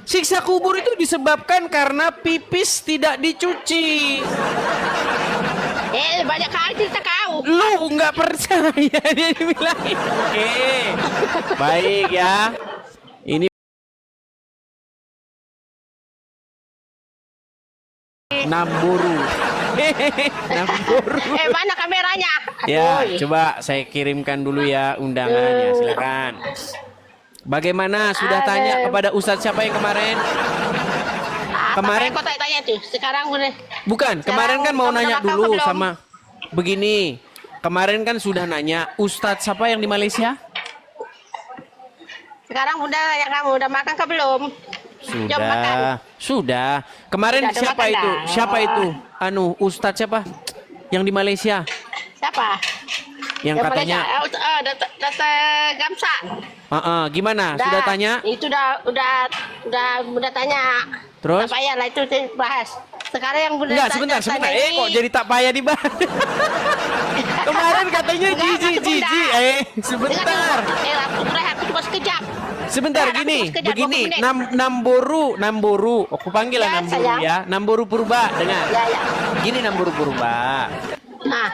Siksa kubur itu disebabkan karena pipis tidak dicuci. Banyak kali cerita kau. Lu nggak percaya dia dibilangin. Oke. Baik ya. Ini Namburu. Namburu. Mana kameranya? Ya, Aduh. coba saya kirimkan dulu ya undangannya. Silakan. Bagaimana? Sudah tanya kepada Ustadz siapa yang kemarin? Kemarin kau tanya tuh. Sekarang udah. bukan, kemarin kan mau kamu nanya udah makan dulu belum? sama begini. Kemarin kan sudah nanya Ustadz siapa yang di Malaysia? Sekarang udah ya kamu udah makan ke belum? Jom makan. Sudah. Kemarin Sudah ada siapa makan itu? dah. Siapa itu? Anu, Ustadz siapa? Yang di Malaysia? Siapa? Yang katanya Data Gamsa. Gimana? Sudah tanya? Itu udah tanya. Terus? Tak payah lah itu bahas. Sekarang yang udah Enggak, sebentar. Kok jadi tak payah dibahas? Kemarin katanya jijik. Sebentar. Aku cuma sekejap. Sebentar Aku gini, cuma sekejap, begini. 20 menit. Namboru. Aku panggil lah Ya, Namboru sayang. ya. Namboru Purba, dengar. Ya. Gini Namboru Purba. Nah,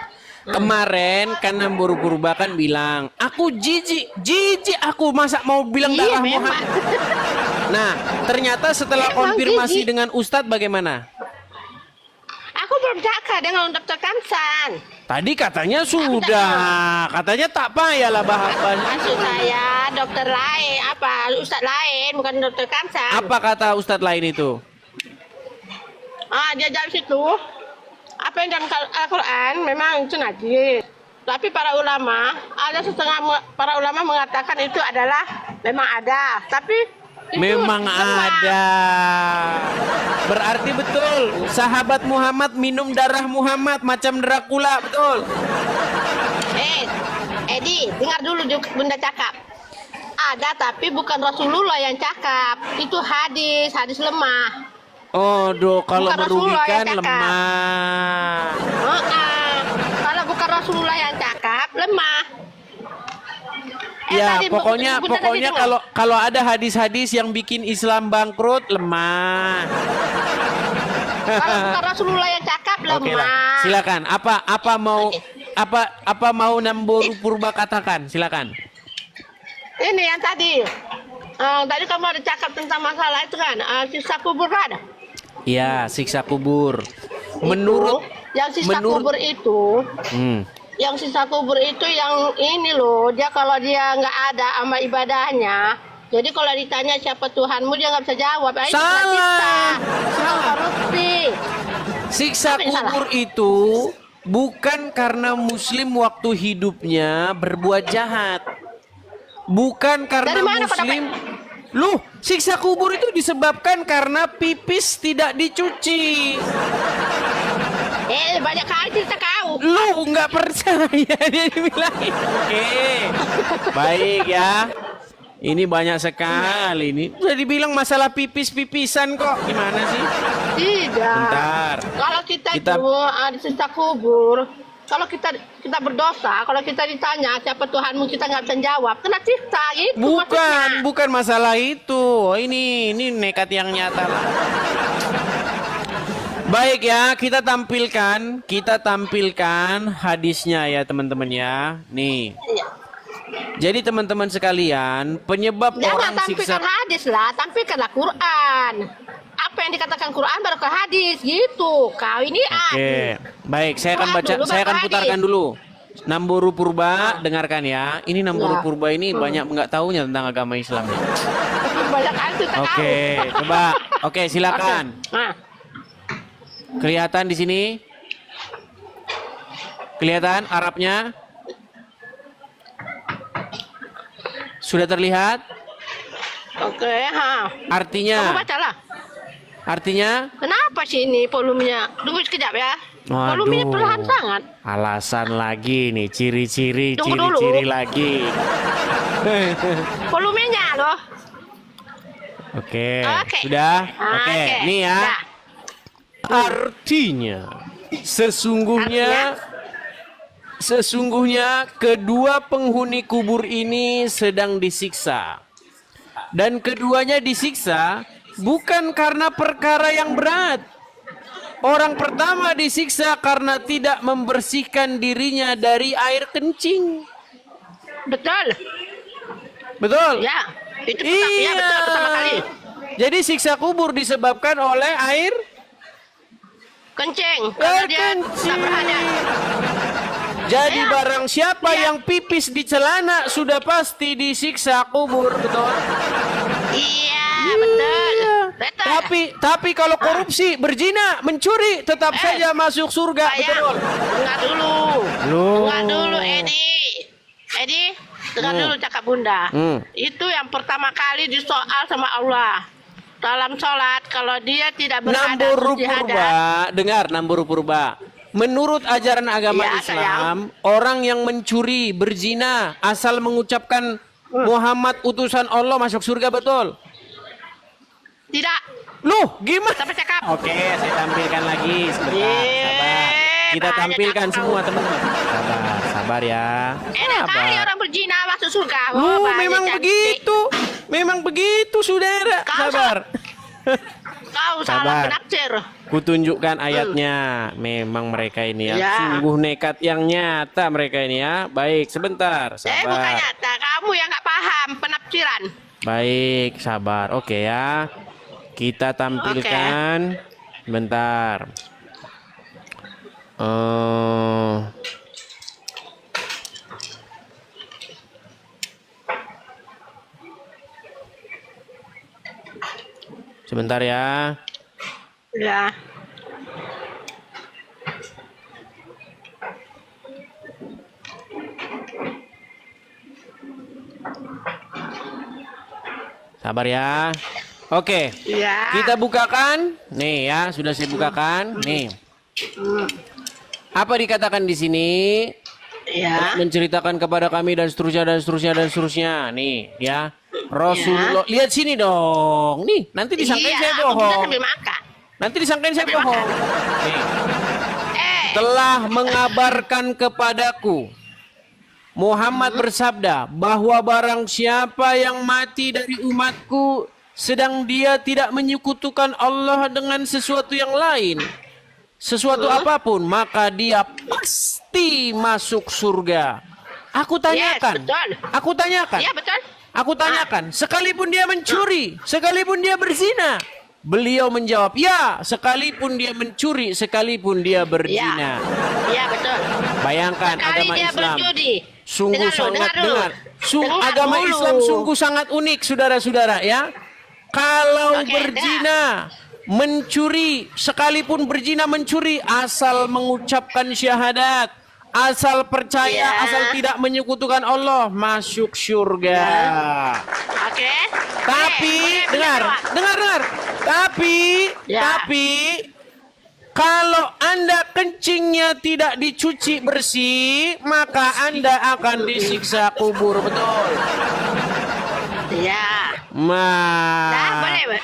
Kemarin kan Namboru Purba kan bilang, aku jijik aku masa mau bilang iya darah memang. Muhammad. Nah, ternyata setelah Memang konfirmasi jijik. dengan Ustadz bagaimana? Aku belum cakap dengan Dr. Kamsan. Tadi katanya sudah, katanya tak payah lah bahas. Maksud saya dokter lain, Ustadz lain, bukan Dr. Kamsan. Apa kata Ustadz lain itu? Dia jawab situ. Apa yang dalam Al-Quran memang itu najis. Tapi para ulama, ada setengah para ulama mengatakan itu adalah memang ada. Tapi itu Memang lemah. ada. Berarti betul. Sahabat Muhammad minum darah Muhammad macam Dracula, betul. Edi, dengar dulu Bunda cakap. Ada tapi bukan Rasulullah yang cakap. Itu hadis lemah. Oh, kalau Bukan Rasulullah merugikan yang cakap. lemah. Kalau bukan Rasulullah yang cakap, lemah. Ya, tadi pokoknya Bunda tadi dengar. kalau ada hadis-hadis yang bikin Islam bangkrut, lemah. Kalau bukan Rasulullah yang cakap, lemah. Oke lah. Silakan. Apa mau Namboru Purba katakan? Silakan. Ini yang tadi. Tadi kamu ada cakap tentang masalah itu kan, siksa kubur kan? Ya, siksa kubur. Menurut yang siksa kubur itu, yang sisa kubur itu yang ini loh, dia kalau dia nggak ada sama ibadahnya, jadi kalau ditanya siapa Tuhanmu dia nggak bisa jawab. Salah. Korupsi. Siksa kubur itu bukan karena Muslim waktu hidupnya berbuat jahat. Bukan karena Dari mana kau Muslim. Loh, siksa kubur itu disebabkan karena pipis tidak dicuci. Banyak kali cerita kau. Lu nggak percaya dia dibilangin. Oke. Baik ya. Ini banyak sekali ini. Udah dibilang masalah pipis-pipisan kok. Gimana sih? Tidak. Bentar. Kalau kita itu di siksa kubur, kalau kita berdosa, kalau kita ditanya siapa Tuhanmu, kita nggak bisa jawab, kena cipta gitu. Bukan masalah itu. Ini nekat yang nyata lah. Baik ya, kita tampilkan hadisnya ya teman-teman ya. Nih. Iya. Jadi teman-teman sekalian, penyebab Jangan orang tampilkan siksa. hadis lah, tampilkanlah Quran. Apa yang dikatakan Quran baru ke hadis gitu. Kau ini Oke. Baik, saya akan Quran dulu, saya akan baru putarkan hadis. dulu. Namboru Purba, dengarkan ya. Ini Namboru Ya. Purba ini banyak nggak tahunya tentang agama Islam. banyak kali cerita kau. Oke, coba. Oke, silakan. Oke. Nah, Kelihatan di sini? Kelihatan Arabnya? Sudah terlihat? oke, Kamu Artinya, bacalah. artinya Kenapa sih ini volumenya? Tunggu sekejap ya. Volumenya Waduh. perlahan sangat. alasan lagi nih, ciri-ciri Tunggu dulu. lagi. Volumenya loh. Oke, Oke. sudah? Oke, Oke, nih ya. dah. Artinya, sesungguhnya kedua penghuni kubur ini sedang disiksa. Dan keduanya disiksa bukan karena perkara yang berat. Orang pertama disiksa karena tidak membersihkan dirinya dari air kencing. Betul. Betul? Ya. Itu iya, betul pertama kali. Jadi siksa kubur disebabkan oleh air Kencing. Kalau dia tak berhadap. Jadi barang siapa yang pipis di celana sudah pasti disiksa kubur, betul? Iya, betul. Betul. Tapi kalau korupsi, berzina, mencuri, tetap saja masuk surga, betul? Dengar dulu. Dengar dulu, Edi, dengar dulu cakap Bunda. Itu yang pertama kali disoal sama Allah. Dalam sholat, kalau dia tidak berhadap, Namburu Purba, dengar Namburu Purba. Menurut ajaran agama Islam, orang yang mencuri, berzina, asal mengucapkan Muhammad utusan Allah masuk surga, betul? Tidak. Loh, gimana? Sampai cakap. Oke, saya tampilkan lagi sebentar. Sabar. Kita tampilkan semua teman-teman. Sabar ya. Enak kali orang berzina masuk surga. Memang begitu. Memang begitu, saudara. Sabar. Kau salah penafsir. Kutunjukkan ayatnya. Memang mereka ini ya, sungguh nekat yang nyata mereka ini ya. Baik, sebentar. Sabar. Bukan nyata, kamu yang nggak paham penafsiran. Baik, sabar. Oke ya. Kita tampilkan. Bentar. Sebentar ya. Ya. Sabar ya. Oke. Ya. Kita bukakan. Nih ya, sudah saya bukakan. Nih. Apa dikatakan di sini? Ya. Menceritakan kepada kami dan seterusnya dan seterusnya dan seterusnya. Nih, ya. Rasulullah, lihat sini dong. Nih, nanti disangkain saya bohong. Nanti disangkain saya bohong. Nih. Telah mengabarkan kepadaku, Muhammad bersabda, bahwa barang siapa yang mati dari umatku sedang dia tidak menyekutukan Allah dengan sesuatu yang lain, sesuatu apapun, maka dia pasti masuk surga. Aku tanyakan. Aku tanyakan. Iya, betul. Aku tanyakan, sekalipun dia mencuri, sekalipun dia berzina. Beliau menjawab, ya, sekalipun dia mencuri, sekalipun dia berzina. Iya, betul. Bayangkan agama dia Islam. Berjudi. Sungguh sangat agama Islam sungguh sangat unik, saudara-saudara ya. Kalau berzina, mencuri, sekalipun berzina mencuri, asal mengucapkan syahadat, asal percaya, asal tidak menyekutukan Allah, masuk surga. Oke. Tapi dengar. Tapi kalau Anda kencingnya tidak dicuci bersih, maka Anda akan disiksa kubur, betul? Iya.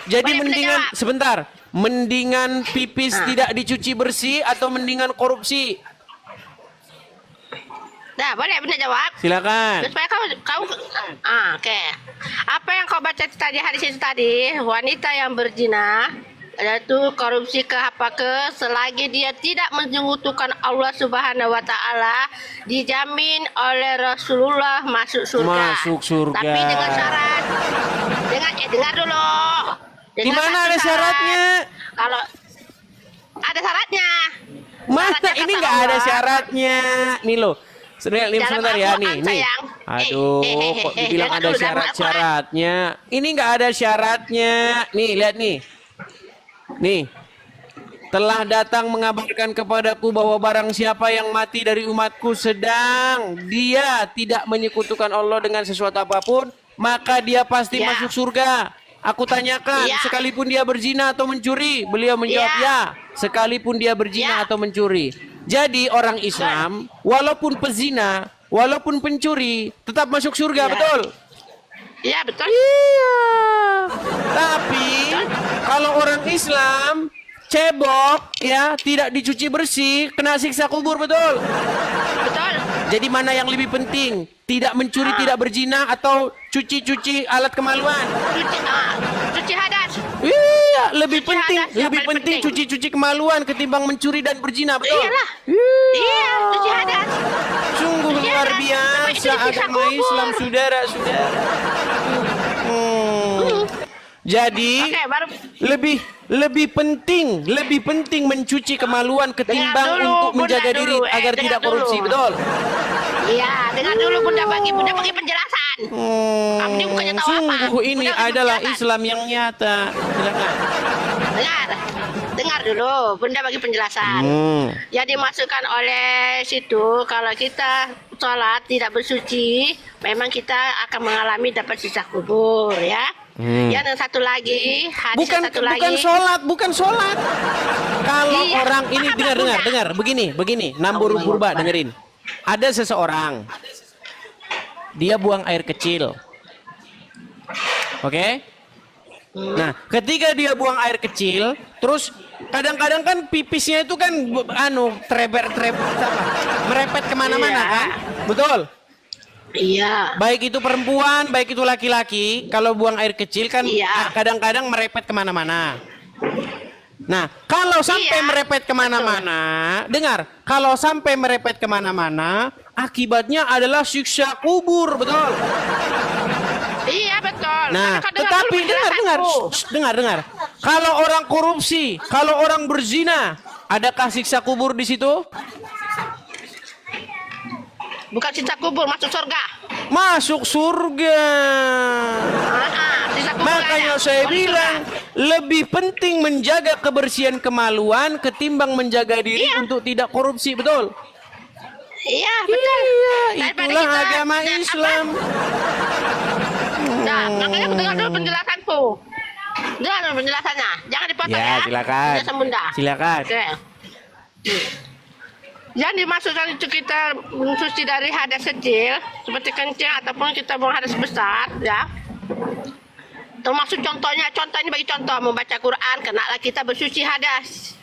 Jadi mendingan sebentar, mendingan pipis tidak dicuci bersih atau mendingan korupsi? Nah, boleh Bunda jawab. Silakan. Supaya kau oke. Apa yang kau baca tadi hadis itu tadi, wanita yang berzina yaitu korupsi ke apa ke, selagi dia tidak menyekutukan Allah Subhanahu wa taala, dijamin oleh Rasulullah masuk surga. Masuk surga. Tapi dengan syarat. Dengar dulu. Di mana ada syaratnya? Kalau ada syaratnya. Masa ini nggak ada syaratnya? Nih loh. Sebentar ya nih. Aduh, kok dibilang ada syarat-syaratnya? Ini nggak ada syaratnya. Nih, lihat nih. Nih. Telah datang mengabarkan kepadaku bahwa barang siapa yang mati dari umatku sedang dia tidak menyekutukan Allah dengan sesuatu apapun, maka dia pasti masuk surga. Aku tanyakan, sekalipun dia berzina atau mencuri, beliau menjawab ya, sekalipun dia berzina atau mencuri. Jadi orang Islam, walaupun pezina, walaupun pencuri, tetap masuk surga, betul? Iya, betul. Iya. Tapi kalau orang Islam cebok, ya, tidak dicuci bersih, kena siksa kubur, betul? Betul. Jadi mana yang lebih penting? Tidak mencuri, tidak berzina, atau cuci-cuci alat kemaluan? Cuci hadas. lebih Cuci penting, hadas yang lebih paling penting cuci kemaluan ketimbang mencuri dan berzina, betul? Iyalah. Iya, cuci hadas. Sungguh Cuci luar hadas. biasa Itu disiksa agama kubur. Islam, saudara-saudara. Jadi Oke, baru lebih penting mencuci kemaluan ketimbang dulu, untuk Bunda menjaga diri dulu. agar Dengar tidak dulu. korupsi, betul? Iya, dengar dulu Bunda bagi penjelasan. Kamu ini bukannya tahu apa. Sungguh ini Bunda bagi adalah penjelasan. Islam yang nyata. Silakan. Dengar dulu, Bunda bagi penjelasan. Yang dimasukkan oleh situ, kalau kita sholat tidak bersuci, memang kita akan mengalami dapat siksa kubur, ya. Yang satu lagi, hadis yang satu lagi. Bukan sholat. Kalau Iya, orang ini paham, dengar, begini, Nambur Purba dengerin. Ada seseorang, dia buang air kecil, oke? Nah, ketika dia buang air kecil, terus kadang-kadang kan pipisnya itu kan merepet kemana-mana, Iya. kan? Betul. Iya. Baik itu perempuan, baik itu laki-laki, kalau buang air kecil kan Iya. kadang-kadang merepet kemana-mana. Nah, kalau sampai Iya, merepet kemana-mana, dengar, kalau sampai merepet kemana-mana, akibatnya adalah siksa kubur, betul? Iya betul. Nah, Maka dengar tetapi dulu dengar, penjelasanku. dengar. Kalau orang korupsi, kalau orang berzina, adakah siksa kubur di situ? Bukan siksa kubur, masuk surga. Masuk surga. Siksa kubur Makanya ada. saya Masuk bilang surga. lebih penting menjaga kebersihan kemaluan ketimbang menjaga diri Iya. untuk tidak korupsi, betul? Iya betul. Iya, Daripada itulah kita- agama apa? Islam. Nah, makanya dengar dulu penjelasanku. Dengar dulu penjelasannya. Jangan dipotong ya. Ya, silakan. Penjelasan Bunda. Silakan. Oke. Yang dimaksudkan itu kita mensuci dari hadas kecil seperti kencing ataupun kita buang hadas besar, ya. Termasuk contohnya bagi contoh membaca Quran, kenalah kita bersuci hadas.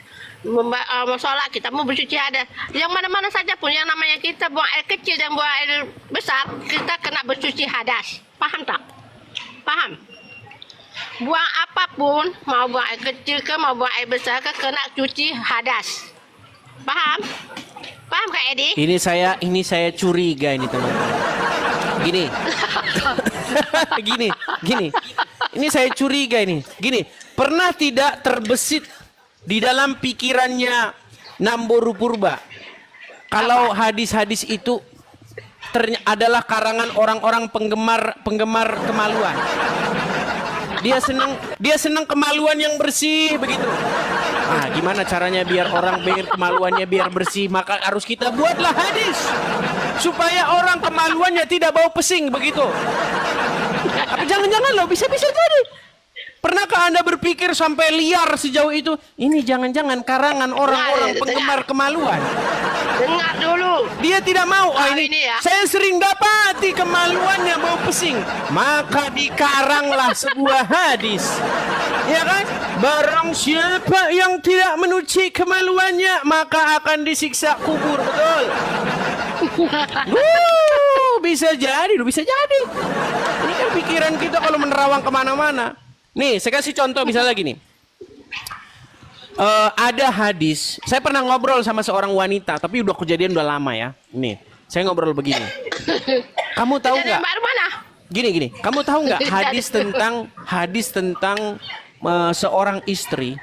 Mau sholat kita mau bersuci hadas. Yang mana-mana saja pun yang namanya kita buang air kecil dan buang air besar, kita kena bersuci hadas. Paham tak? Paham? Buang apapun, mau buang air kecil ke mau buang air besar ke, kena cuci hadas. Paham? Paham Kak Edi? Ini saya curiga ini, teman-teman. Gini. Ini saya curiga ini. Gini, pernah tidak terbesit di dalam pikirannya Nambur Purba kalau hadis-hadis itu adalah karangan orang-orang penggemar kemaluan. Dia senang kemaluan yang bersih begitu. Ah, gimana caranya biar orang kemaluannya biar bersih? Maka harus kita buatlah hadis supaya orang kemaluannya tidak bau pesing begitu. Tapi jangan-jangan loh, bisa-bisa jadi. Pernahkah Anda berpikir sampai liar sejauh itu? Ini jangan-jangan karangan orang-orang penggemar kemaluan. Dengar dulu. Dia tidak mau. Ah, ini ya. Saya sering dapati kemaluannya bau pesing. Maka dikaranglah sebuah hadis. Ya kan? Barang siapa yang tidak menuci kemaluannya, maka akan disiksa kubur. Betul? Bisa jadi, bisa jadi. Ini kan pikiran kita kalau menerawang kemana-mana. Nih, saya kasih contoh misalnya gini. Ada hadis, saya pernah ngobrol sama seorang wanita, tapi udah kejadian udah lama ya. Nih, saya ngobrol begini. Kamu tahu nggak? Baru mana? Gini, kamu tahu nggak hadis tentang seorang istri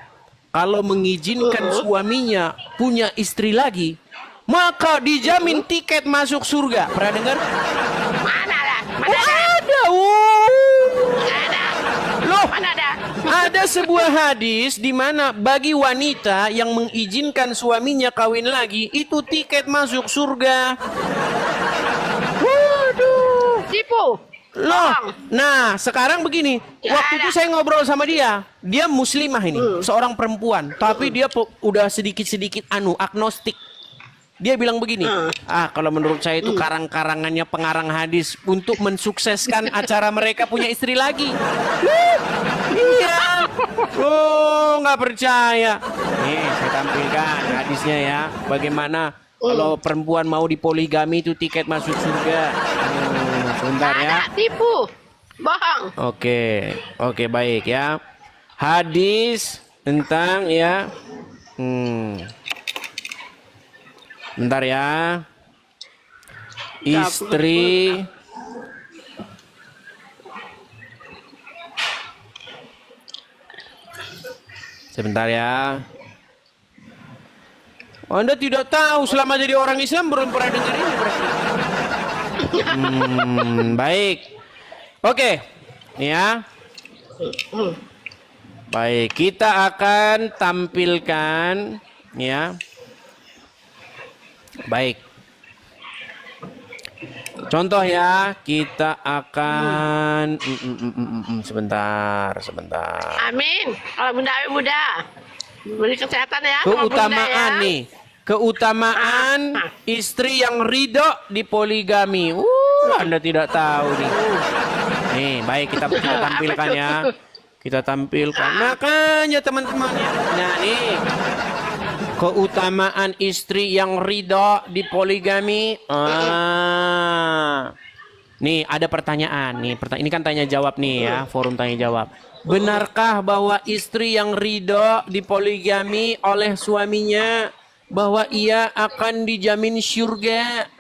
kalau mengizinkan suaminya punya istri lagi, maka dijamin tiket masuk surga. Pernah dengar? Mana ada? Mana ada? Ada. Ada. Loh, Mana ada? ada sebuah hadis di mana bagi wanita yang mengizinkan suaminya kawin lagi, itu tiket masuk surga. Waduh. Tipu. Loh, Bohong. nah sekarang begini, Ya, waktu itu ada. saya ngobrol sama dia muslimah ini, seorang perempuan, tapi dia udah sedikit-sedikit agnostik. Dia bilang begini, kalau menurut saya itu karang-karangannya pengarang hadis untuk mensukseskan acara mereka punya istri lagi. Iya, nggak percaya. Nih, saya tampilkan hadisnya ya, bagaimana kalau perempuan mau dipoligami itu tiket masuk surga. Sebentar ya. Ada. Tipu. Bohong. Oke, baik ya. Hadis tentang ya. Bentar ya. Istri sebentar ya. Anda tidak tahu selama jadi orang Islam belum pernah dengar ini berarti. Baik. Oke. Nih ya. Baik, kita akan tampilkan ya. Baik. Contoh ya, kita akan sebentar. Amin. Kalau muda. Beri kesehatan ya. Keutamaan ya. nih. Keutamaan istri yang ridho di poligami. Anda tidak tahu nih. Nih, baik kita tampilkan ya. Kita tampilkan. Makanya teman-teman ya. Nah, nih. Keutamaan istri yang ridho di poligami. Nih ada pertanyaan nih. Ini kan tanya jawab nih ya, forum tanya jawab. Benarkah bahwa istri yang ridho di poligami oleh suaminya bahwa ia akan dijamin surga?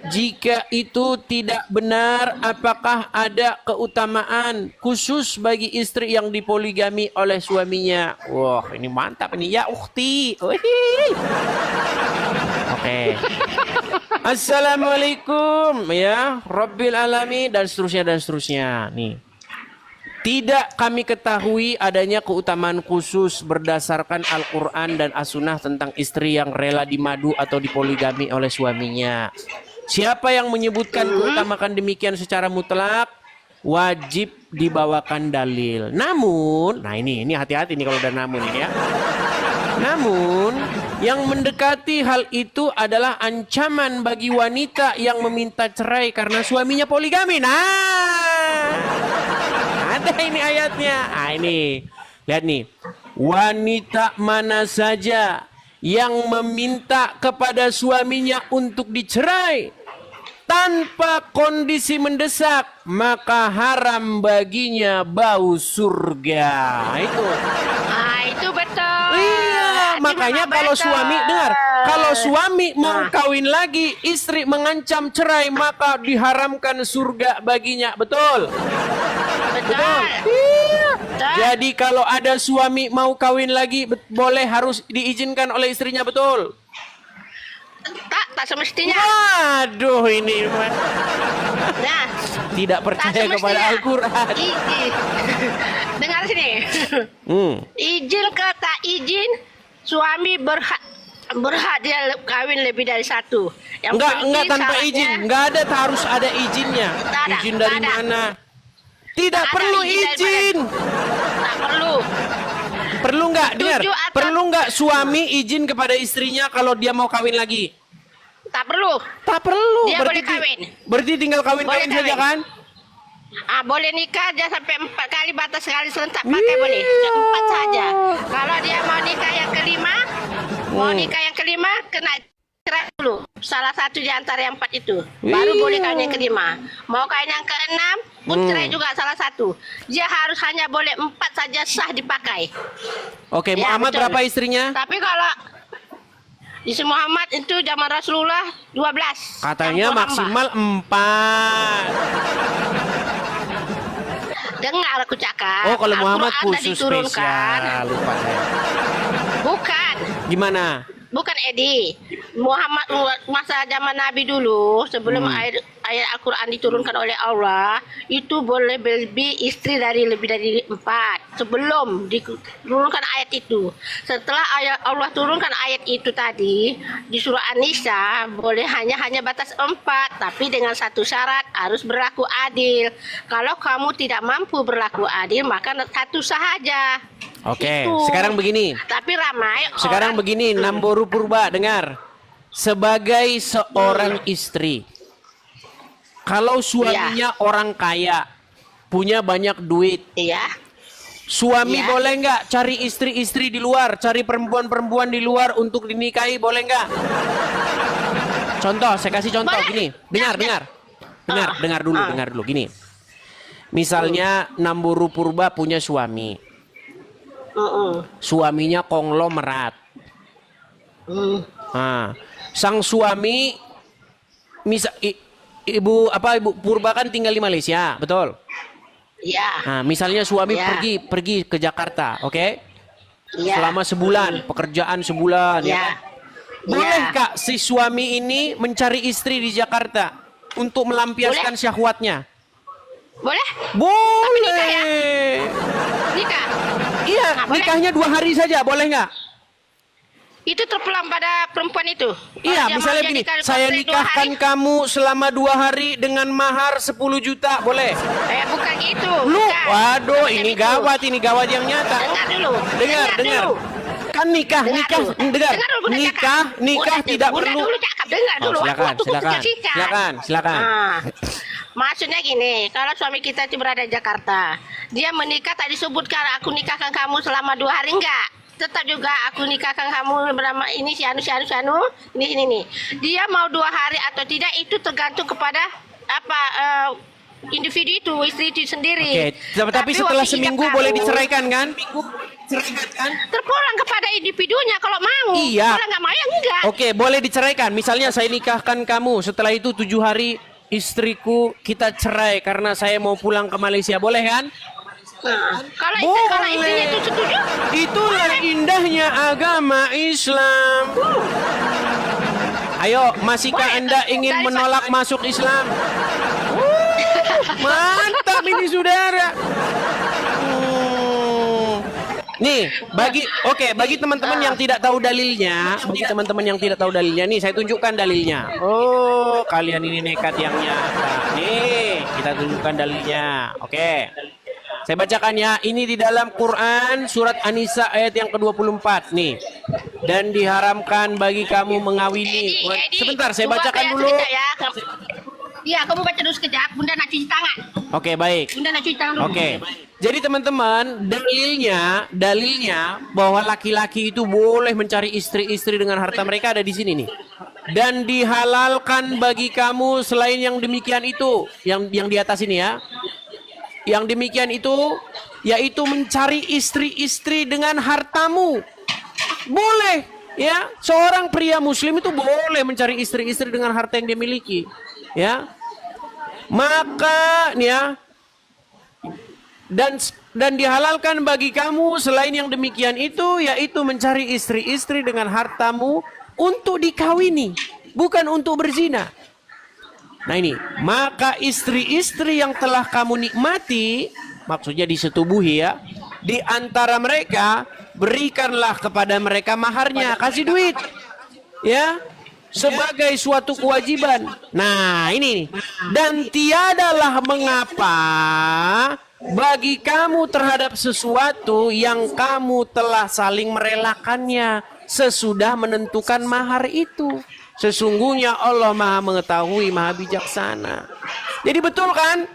Jika itu tidak benar, apakah ada keutamaan khusus bagi istri yang dipoligami oleh suaminya? Wah, ini mantap ini ya, ukhti. Oke. Assalamualaikum ya, Rabbil alamin dan seterusnya. Nih. Tidak kami ketahui adanya keutamaan khusus berdasarkan Al-Quran dan As-Sunnah tentang istri yang rela dimadu atau dipoligami oleh suaminya. Siapa yang menyebutkan keutamaan demikian secara mutlak, wajib dibawakan dalil. Namun, nah ini hati-hati nih kalau udah namun ini ya. Namun, yang mendekati hal itu adalah ancaman bagi wanita yang meminta cerai karena suaminya poligami. Nah, ada ini ayatnya. Nah ini, lihat nih. Wanita mana saja yang meminta kepada suaminya untuk dicerai tanpa kondisi mendesak, maka haram baginya bau surga. Itu. Itu betul. Iya, makanya kalau suami dengar, kalau suami mau kawin lagi, istri mengancam cerai, maka diharamkan surga baginya. Betul. Betul. Iya. Jadi kalau ada suami mau kawin lagi, boleh harus diizinkan oleh istrinya, betul? Tak semestinya. Waduh ini. Nah, tidak percaya kepada Al-Quran. Dengar sini. Izin ke tak izin, suami berhak dia kawin lebih dari satu. Enggak tanpa izin, enggak ada, harus ada izinnya. Izin dari mana? Tidak perlu izin. Tak perlu. Perlu nggak dengar? Perlu nggak suami izin kepada istrinya kalau dia mau kawin lagi? Tak perlu. Tak perlu. Dia boleh kawin. Berarti tinggal kawin-kawin saja kan? Boleh nikah aja sampai 4 kali, batas sekali serentak pakai boleh. 4 saja. Kalau dia mau nikah yang kelima, kena cerai dulu. Salah satu di antara yang 4 itu. Baru boleh kawin yang kelima. Mau kawin yang keenam, pun cerai juga salah satu. Dia harus hanya boleh 4 saja sah dipakai. Oke, Ya, Muhammad betul. berapa istrinya? Tapi kalau istri Muhammad itu zaman Rasulullah 12. Katanya maksimal 4. Dengar aku cakap. Oh, kalau Muhammad Al-Quran khusus diturunkan. spesial. Lupa saya. Bukan. Gimana? Bukan Edi. Muhammad masa zaman Nabi dulu sebelum ayat Al-Quran diturunkan oleh Allah itu boleh lebih lebih dari 4 sebelum diturunkan ayat itu. Setelah Allah turunkan ayat itu tadi di surah An-Nisa boleh hanya batas 4 tapi dengan satu syarat harus berlaku adil. Kalau kamu tidak mampu berlaku adil maka satu sahaja. Oke, Itu. sekarang begini. Tapi ramai Sekarang orang, begini, Namboru Purba, dengar. Sebagai seorang istri, kalau suaminya orang kaya, punya banyak duit, iya. suami Ya. boleh nggak cari istri-istri di luar, cari perempuan-perempuan di luar untuk dinikahi, boleh nggak? Contoh, saya kasih contoh Boleh. gini. Dengar dulu gini. Misalnya Namboru Purba punya suami. Suaminya konglomerat. Nah, sang suami ibu Purba kan tinggal di Malaysia, betul? Iya. Nah, misalnya suami Ya. pergi ke Jakarta, oke? Iya. Selama sebulan, pekerjaan sebulan, ya Iya. kan? Boleh Kak si suami ini mencari istri di Jakarta untuk melampiaskan syahwatnya? Boleh? Boleh. Nikah. Iya, Nggak boleh. nikahnya 2 hari saja, boleh nggak? Itu terpulang pada perempuan itu. Iya, Kalau dia misalnya mau begini, jadikan saya kontrak 2 nikahkan hari, kamu selama 2 hari dengan mahar 10 juta, boleh? bukan gitu. Lu, Bukan. waduh, Bukan ini gitu. gawat yang nyata. Dengar dulu. Dengar. dulu. Kan nikah, Dengar dulu. Dengar dulu, Bunda cakap. nikah Bunda tidak Bunda perlu. dulu cakap, dengar Oh, dulu. silakan, Waktu silakan. singkat. Silakan. Maksudnya gini, kalau suami kita itu berada di Jakarta, dia menikah tak disebutkan aku nikahkan kamu selama 2 hari, enggak. Tetap juga aku nikahkan kamu bernama ini si anu, ini nih. Dia mau 2 hari atau tidak itu tergantung kepada individu itu, istri itu sendiri. Oke, tapi setelah waktu seminggu ijab boleh kabul, diceraikan kan? Kan? terpulang kepada individunya kalau mau. Iya. Kalau nggak mau ya enggak. Oke, boleh diceraikan. Misalnya saya nikahkan kamu, setelah itu 7 hari istriku kita cerai karena saya mau pulang ke Malaysia, boleh kan? Nah, kalau Boleh. istrinya itu setuju, Itulah indahnya agama Islam. Ayo, masihkah Boleh. Anda ingin Dari menolak masuk Islam? Mantap ini saudara. Nih, bagi teman-teman yang tidak tahu dalilnya, nih saya tunjukkan dalilnya. Oh, kalian ini nekat yang nyata. Nih, kita tunjukkan dalilnya. Oke. Saya bacakan ya, ini di dalam Quran surat An-Nisa ayat yang ke-24 nih. Dan diharamkan bagi kamu mengawini. Edi, Sebentar, saya coba bacakan bayar dulu. sekejap ya. Iya, kamu baca dulu sekejap. Bunda nak cuci tangan. Oke, baik. Bunda nak cuci tangan dulu. Oke. Jadi teman-teman, dalilnya bahwa laki-laki itu boleh mencari istri-istri dengan harta mereka ada di sini nih. Dan dihalalkan bagi kamu selain yang demikian itu, yang di atas ini ya. Yang demikian itu yaitu mencari istri-istri dengan hartamu. Boleh, ya. Seorang pria muslim itu boleh mencari istri-istri dengan harta yang dia miliki, ya. Maka nih ya, dan dihalalkan bagi kamu selain yang demikian itu yaitu mencari istri-istri dengan hartamu untuk dikawini, bukan untuk berzina. Nah ini, maka istri-istri yang telah kamu nikmati, maksudnya disetubuhi ya, di antara mereka berikanlah kepada mereka maharnya, kasih duit, ya, sebagai suatu kewajiban. Nah ini, dan tiadalah mengapa bagi kamu terhadap sesuatu yang kamu telah saling merelakannya sesudah menentukan mahar itu. Sesungguhnya Allah Maha Mengetahui, Maha Bijaksana. Jadi betul kan?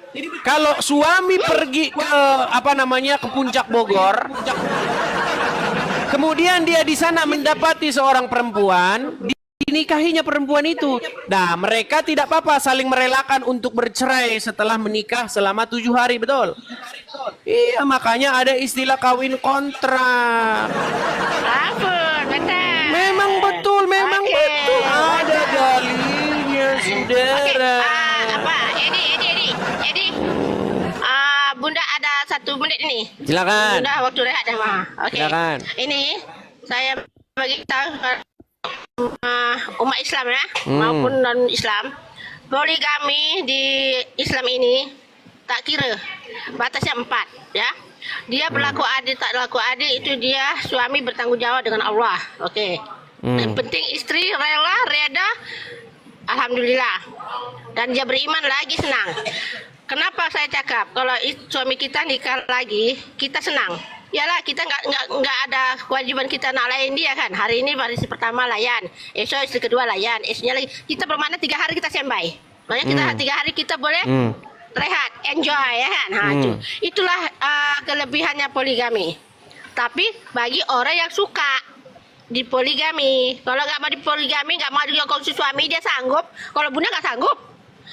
Kalau suami pergi ke ke Puncak Bogor, kemudian dia di sana mendapati seorang perempuan, dinikahinya perempuan itu. Nah, mereka tidak apa-apa saling merelakan untuk bercerai setelah menikah selama 7 hari, betul? Iya, makanya ada istilah kawin kontrak. Ampun, betul. Memang betul. Ada dalilnya, saudara. Edi. Bunda ada 1 menit ini. Silakan. Bunda waktu rehat dah, Ma. Okey. Silakan. Ini saya bagi tahu umat Islam ya, maupun non Islam. Poligami di Islam ini tak kira batasnya 4 ya. Dia berlaku adil tak berlaku adil itu dia suami bertanggung jawab dengan Allah. Okey. Yang penting istri reda, alhamdulillah. Dan dia beriman lagi senang. Kenapa saya cakap kalau suami kita nikah lagi kita senang? Yalah kita nggak ada kewajiban kita nak layan dia kan. Hari ini hari pertama layan, esok istri kedua layan, esoknya lagi kita bermakna 3 hari kita standby. Makanya kita 3 hari kita boleh rehat, enjoy ya kan. Itulah kelebihannya poligami. Tapi bagi orang yang suka di poligami, kalau nggak mau di poligami, nggak mau juga kongsi suami, dia sanggup. Kalau bunda nggak sanggup,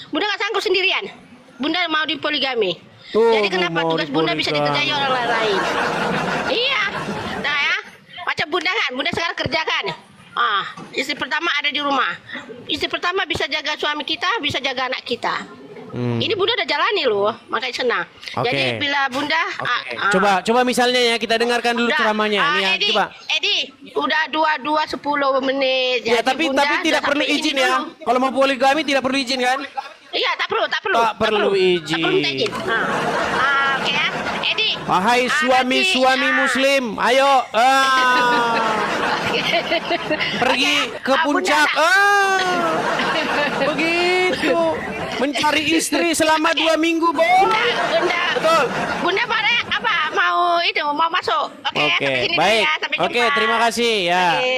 bunda nggak sanggup sendirian. Bunda mau di poligami. Jadi kenapa tugas bunda bisa dikerjain orang lain? Iya. ingat, Bunda sekarang kerjakan. Istri pertama ada di rumah. Istri pertama bisa jaga suami kita, bisa jaga anak kita. Ini Bunda udah jalani loh, makanya senang. Oke. Jadi bila Bunda, Coba misalnya ya, kita dengarkan dulu udah, ceramahnya. Nih ya, Edi, coba. Edi, udah 10 menit. Ya, Jadi tapi Bunda tidak udah perlu sampai izin ini ya. dulu. Kalau mau poligami tidak perlu izin kan? Iya, tak perlu. Tak perlu izin. Tak perlu minta izin. Oke ya, Edi. Wahai suami-suami muslim, ayo pergi ke puncak. Begitu. Mencari istri selama 2 minggu, Bunda, Betul. Bunda pada apa? Mau masuk? Oke, Oke, sampai sini dulu baik. ya, sampai Oke, jumpa. terima kasih ya. Oke.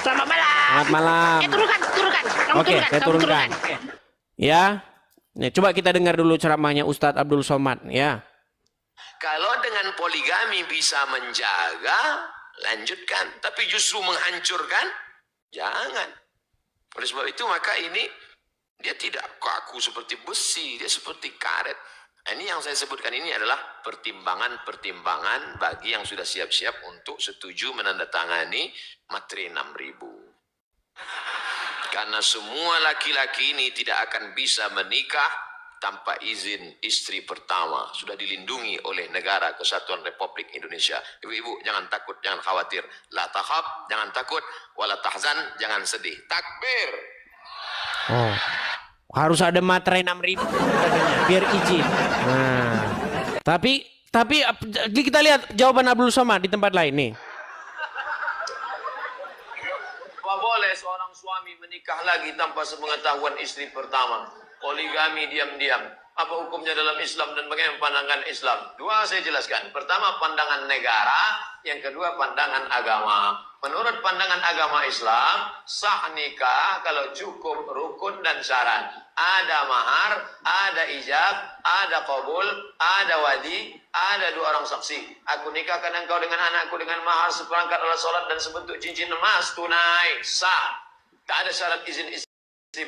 Selamat malam. Selamat malam. Turunkan. Kamu Oke, saya kamu turunkan. Ya. Nih, coba kita dengar dulu ceramahnya Ustadz Abdul Somad ya. Kalau dengan poligami bisa menjaga, lanjutkan. Tapi justru menghancurkan, jangan. Oleh sebab itu maka ini dia tidak kaku seperti besi, dia seperti karet. Nah, ini yang saya sebutkan ini adalah pertimbangan-pertimbangan bagi yang sudah siap-siap untuk setuju menandatangani materi 6.000. Karena semua laki-laki ini tidak akan bisa menikah tanpa izin istri pertama. Sudah dilindungi oleh Negara Kesatuan Republik Indonesia. Ibu-ibu jangan takut, jangan khawatir. La takhaf, jangan takut. Wala tahzan, jangan sedih. Takbir. Oh. Harus ada materai 6.000 katanya, biar izin. Nah. Tapi kita lihat jawaban Abdul Somad di tempat lain nih. Apa boleh seorang suami menikah lagi tanpa sepengetahuan istri pertama? Poligami diam-diam. Apa hukumnya dalam Islam dan bagaimana pandangan Islam? Dua saya jelaskan. Pertama pandangan negara, yang kedua pandangan agama. Menurut pandangan agama Islam, sah nikah kalau cukup rukun dan syarat. Ada mahar, ada ijab, ada qabul, ada wadi, ada 2 orang saksi. Aku nikahkan engkau dengan anakku dengan mahar seperangkat alat sholat dan sebentuk cincin emas tunai, sah. Tak ada syarat izin istri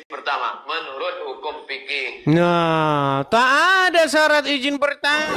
pertama menurut hukum fikih. Nah, tak ada syarat izin pertama.